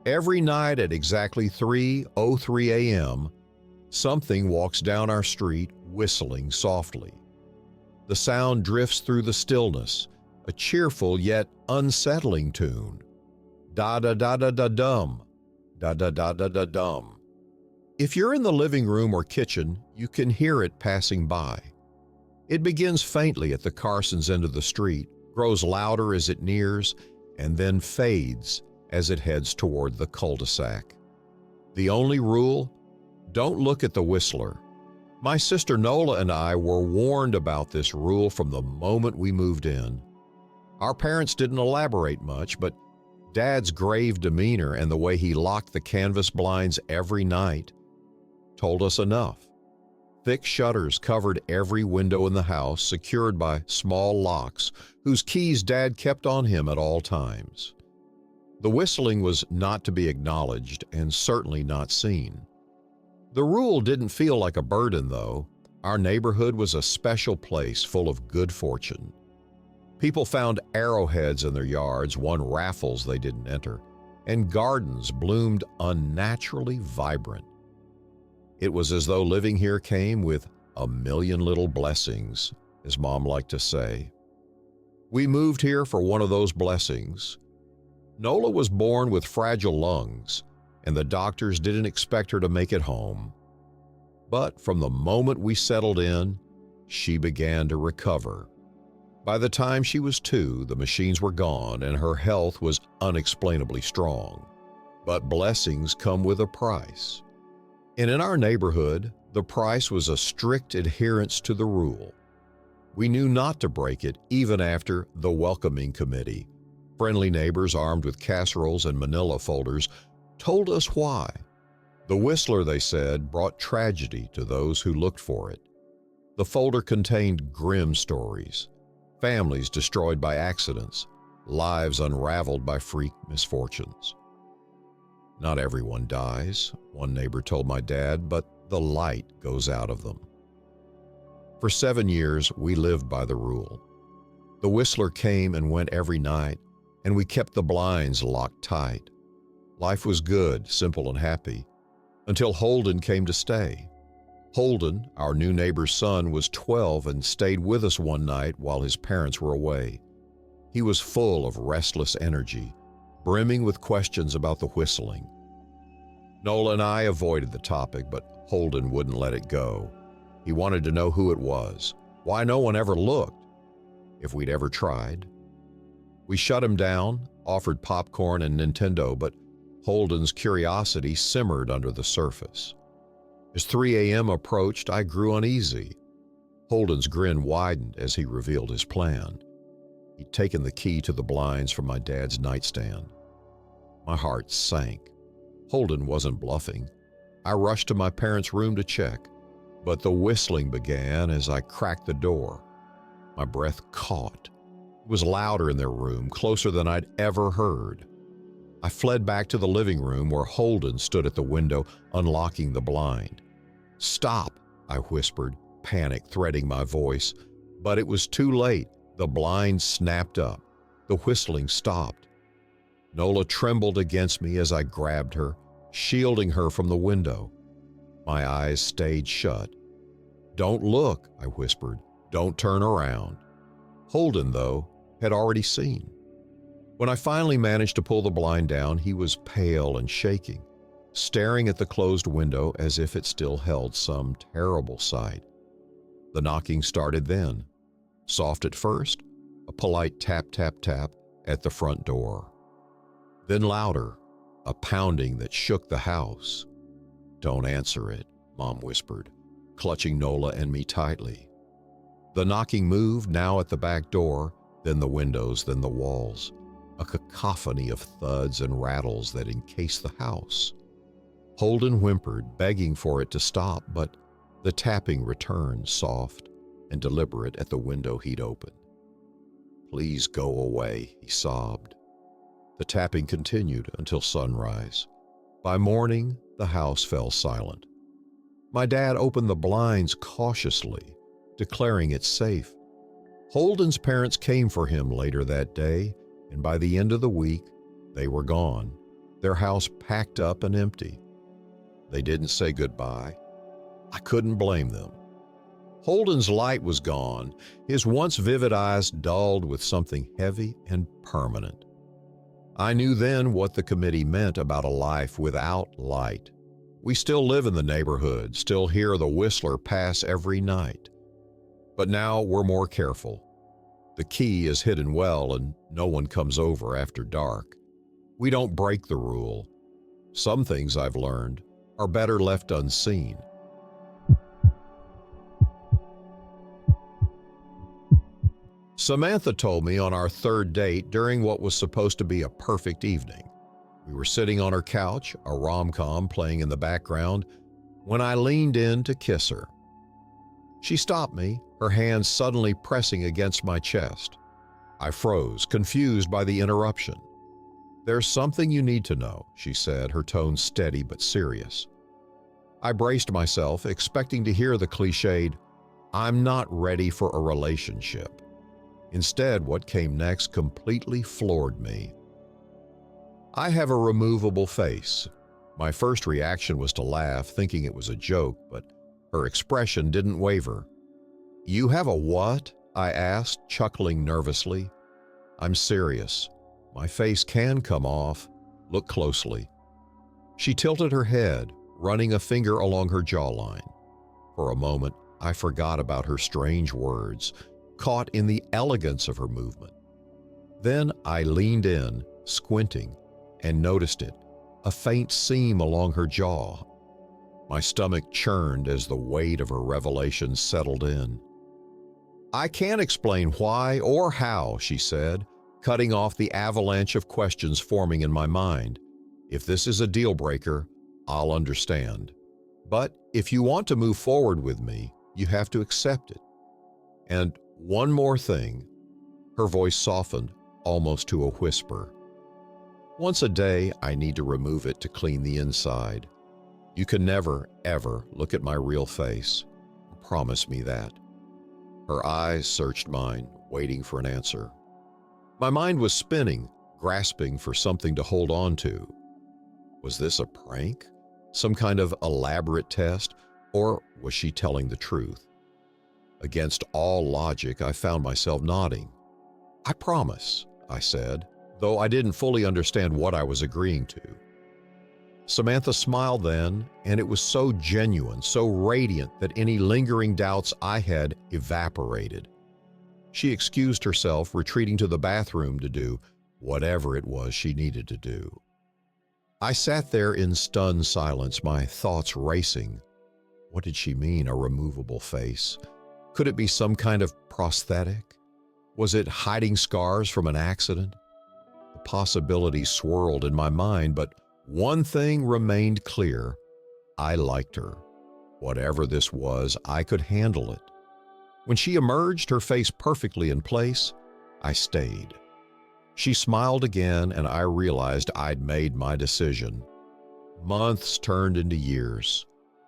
Every night at exactly 3:03 a.m., something walks down our street whistling softly. The sound drifts through the stillness, a cheerful yet unsettling tune. Da-da-da-da-da-dum, da-da-da-da-da-dum. If you're in the living room or kitchen, you can hear it passing by. It begins faintly at the Carsons' end of the street, grows louder as it nears, and then fades as it heads toward the cul-de-sac. The only rule? Don't look at the whistler. My sister Nola and I were warned about this rule from the moment we moved in. Our parents didn't elaborate much, but Dad's grave demeanor and the way he locked the canvas blinds every night told us enough. Thick shutters covered every window in the house, secured by small locks whose keys Dad kept on him at all times. The whistling was not to be acknowledged and certainly not seen. The rule didn't feel like a burden, though. Our neighborhood was a special place full of good fortune. People found arrowheads in their yards, won raffles they didn't enter, and gardens bloomed unnaturally vibrant. It was as though living here came with a million little blessings, as Mom liked to say. We moved here for one of those blessings. Nola was born with fragile lungs, and the doctors didn't expect her to make it home. But from the moment we settled in, she began to recover. By the time she was 2, the machines were gone and her health was unexplainably strong. But blessings come with a price. And in our neighborhood, the price was a strict adherence to the rule. We knew not to break it even after the welcoming committee. Friendly neighbors armed with casseroles and manila folders told us why. The whistler, they said, brought tragedy to those who looked for it. The folder contained grim stories, families destroyed by accidents, lives unraveled by freak misfortunes. Not everyone dies, one neighbor told my dad, but the light goes out of them. For 7 years, we lived by the rule. The whistler came and went every night, and we kept the blinds locked tight. Life was good, simple, and happy, until Holden came to stay. Holden, our new neighbor's son, was 12 and stayed with us one night while his parents were away. He was full of restless energy, brimming with questions about the whistling. Nola and I avoided the topic, but Holden wouldn't let it go. He wanted to know who it was, why no one ever looked, if we'd ever tried. We shut him down, offered popcorn and Nintendo, but Holden's curiosity simmered under the surface. As 3 a.m. approached, I grew uneasy. Holden's grin widened as he revealed his plan. He'd taken the key to the blinds from my dad's nightstand. My heart sank. Holden wasn't bluffing. I rushed to my parents' room to check, but the whistling began as I cracked the door. My breath caught. It was louder in their room, closer than I'd ever heard. I fled back to the living room where Holden stood at the window, unlocking the blind. "Stop," I whispered, panic threading my voice, but it was too late. The blind snapped up. The whistling stopped. Nola trembled against me as I grabbed her, shielding her from the window. My eyes stayed shut. "Don't look," I whispered. "Don't turn around." Holden, though, had already seen. When I finally managed to pull the blind down, he was pale and shaking, staring at the closed window as if it still held some terrible sight. The knocking started then. Soft at first, a polite tap, tap, tap at the front door. Then louder, a pounding that shook the house. "Don't answer it," Mom whispered, clutching Nola and me tightly. The knocking moved, now at the back door, then the windows, then the walls. A cacophony of thuds and rattles that encased the house. Holden whimpered, begging for it to stop, but the tapping returned, soft and deliberate at the window he'd opened. "Please go away," he sobbed. The tapping continued until sunrise. By morning, the house fell silent. My dad opened the blinds cautiously, declaring it safe. Holden's parents came for him later that day, and by the end of the week, they were gone. their house packed up and empty. They didn't say goodbye. I couldn't blame them. Holden's light was gone, his once vivid eyes dulled with something heavy and permanent. I knew then what the committee meant about a life without light. We still live in the neighborhood, still hear the Whistler pass every night. But now we're more careful. The key is hidden well and no one comes over after dark. We don't break the rule. Some things I've learned are better left unseen. Samantha told me on our third date during what was supposed to be a perfect evening. We were sitting on her couch, a rom-com playing in the background, when I leaned in to kiss her. She stopped me, her hand suddenly pressing against my chest. I froze, confused by the interruption. "There's something you need to know," she said, her tone steady but serious. I braced myself, expecting to hear the cliched, "I'm not ready for a relationship." Instead, what came next completely floored me. I have a removable face. My first reaction was to laugh, thinking it was a joke, but her expression didn't waver. "You have a what?" I asked, chuckling nervously. "I'm serious. My face can come off. Look closely." She tilted her head, running a finger along her jawline. For a moment, I forgot about her strange words, caught in the elegance of her movement. Then I leaned in, squinting, and noticed it, a faint seam along her jaw. My stomach churned as the weight of her revelation settled in. "I can't explain why or how," she said, cutting off the avalanche of questions forming in my mind. "If this is a deal breaker, I'll understand. But if you want to move forward with me, you have to accept it. And one more thing." Her voice softened, almost to a whisper. "Once a day, I need to remove it to clean the inside. You can never, ever look at my real face. Promise me that." Her eyes searched mine, waiting for an answer. My mind was spinning, grasping for something to hold on to. Was this a prank? Some kind of elaborate test? Or was she telling the truth? Against all logic, I found myself nodding. "I promise," I said, though I didn't fully understand what I was agreeing to. Samantha smiled then, and it was so genuine, so radiant that any lingering doubts I had evaporated. She excused herself, retreating to the bathroom to do whatever it was she needed to do. I sat there in stunned silence, my thoughts racing. What did she mean, a removable face? Could it be some kind of prosthetic? Was it hiding scars from an accident? The possibilities swirled in my mind, but one thing remained clear. I liked her. Whatever this was, I could handle it. When she emerged, her face perfectly in place, I stayed. She smiled again, and I realized I'd made my decision. Months turned into years.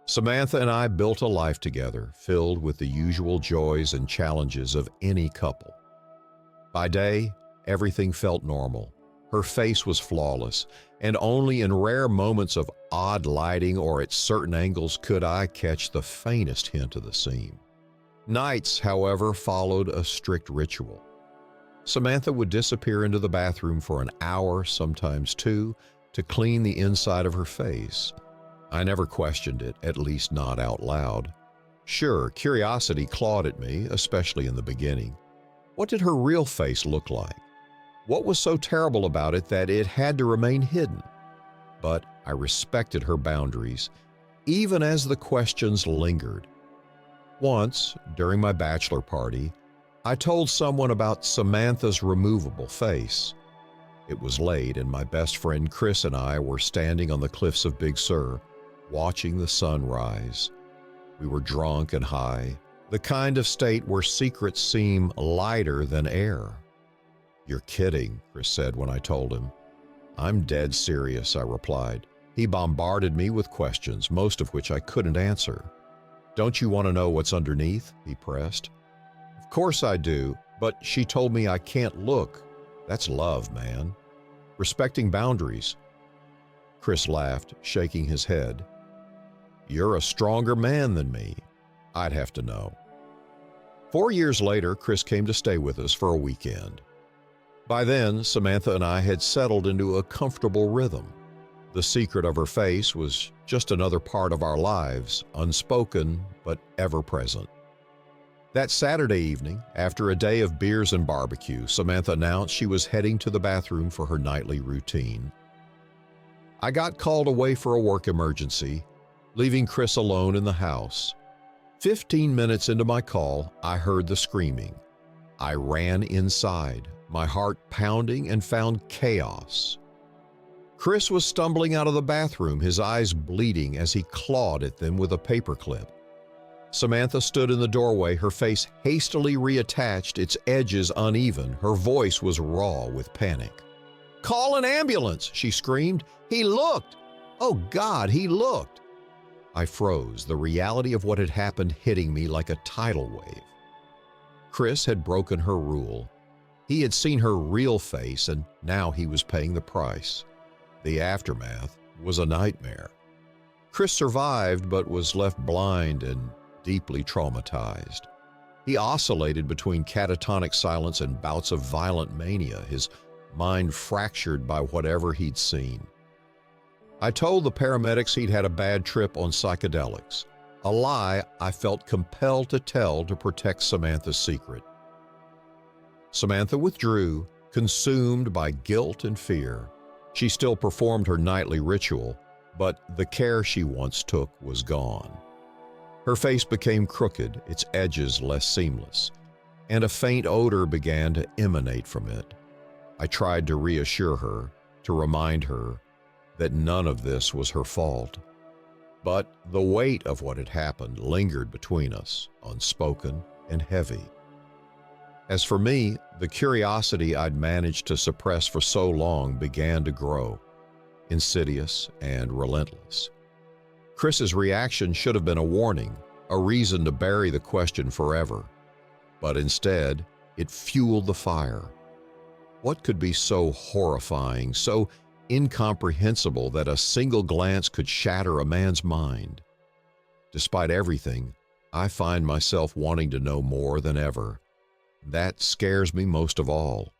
Samantha and I built a life together, filled with the usual joys and challenges of any couple. By day, everything felt normal. Her face was flawless, and only in rare moments of odd lighting or at certain angles could I catch the faintest hint of the seam. Nights, however, followed a strict ritual. Samantha would disappear into the bathroom for an hour, sometimes two, to clean the inside of her face. I never questioned it, at least not out loud. Sure, curiosity clawed at me, especially in the beginning. What did her real face look like? What was so terrible about it that it had to remain hidden? But I respected her boundaries, even as the questions lingered. Once, during my bachelor party, I told someone about Samantha's removable face. It was late, and my best friend Chris and I were standing on the cliffs of Big Sur, watching the sun rise. We were drunk and high, the kind of state where secrets seem lighter than air. "You're kidding," Chris said when I told him. "I'm dead serious," I replied. He bombarded me with questions, most of which I couldn't answer. "Don't you want to know what's underneath?" he pressed. "Of course I do, but she told me I can't look. That's love, man. Respecting boundaries." Chris laughed, shaking his head. You're a stronger man than me. I'd have to know. 4 years later, Chris came to stay with us for a weekend. By then, Samantha and I had settled into a comfortable rhythm. The secret of her face was just another part of our lives, unspoken but ever present. That Saturday evening, after a day of beers and barbecue, Samantha announced she was heading to the bathroom for her nightly routine. I got called away for a work emergency, leaving Chris alone in the house. 15 minutes into my call, I heard the screaming. I ran inside, my heart pounding, and found chaos. Chris was stumbling out of the bathroom, his eyes bleeding as he clawed at them with a paperclip. Samantha stood in the doorway, her face hastily reattached, its edges uneven. Her voice was raw with panic. "Call an ambulance!" she screamed. "He looked! Oh God, he looked!" I froze, the reality of what had happened hitting me like a tidal wave. Chris had broken her rule. He had seen her real face, and now he was paying the price. The aftermath was a nightmare. Chris survived, but was left blind and deeply traumatized. He oscillated between catatonic silence and bouts of violent mania, his mind fractured by whatever he'd seen. I told the paramedics he'd had a bad trip on psychedelics, a lie I felt compelled to tell to protect Samantha's secret. Samantha withdrew, consumed by guilt and fear. She still performed her nightly ritual, but the care she once took was gone. Her face became crooked, its edges less seamless, and a faint odor began to emanate from it. I tried to reassure her, to remind her that none of this was her fault. But the weight of what had happened lingered between us, unspoken and heavy. As for me, the curiosity I'd managed to suppress for so long began to grow, insidious and relentless. Chris's reaction should have been a warning, a reason to bury the question forever. But instead, it fueled the fire. What could be so horrifying, so incomprehensible that a single glance could shatter a man's mind? Despite everything, I find myself wanting to know more than ever. That scares me most of all.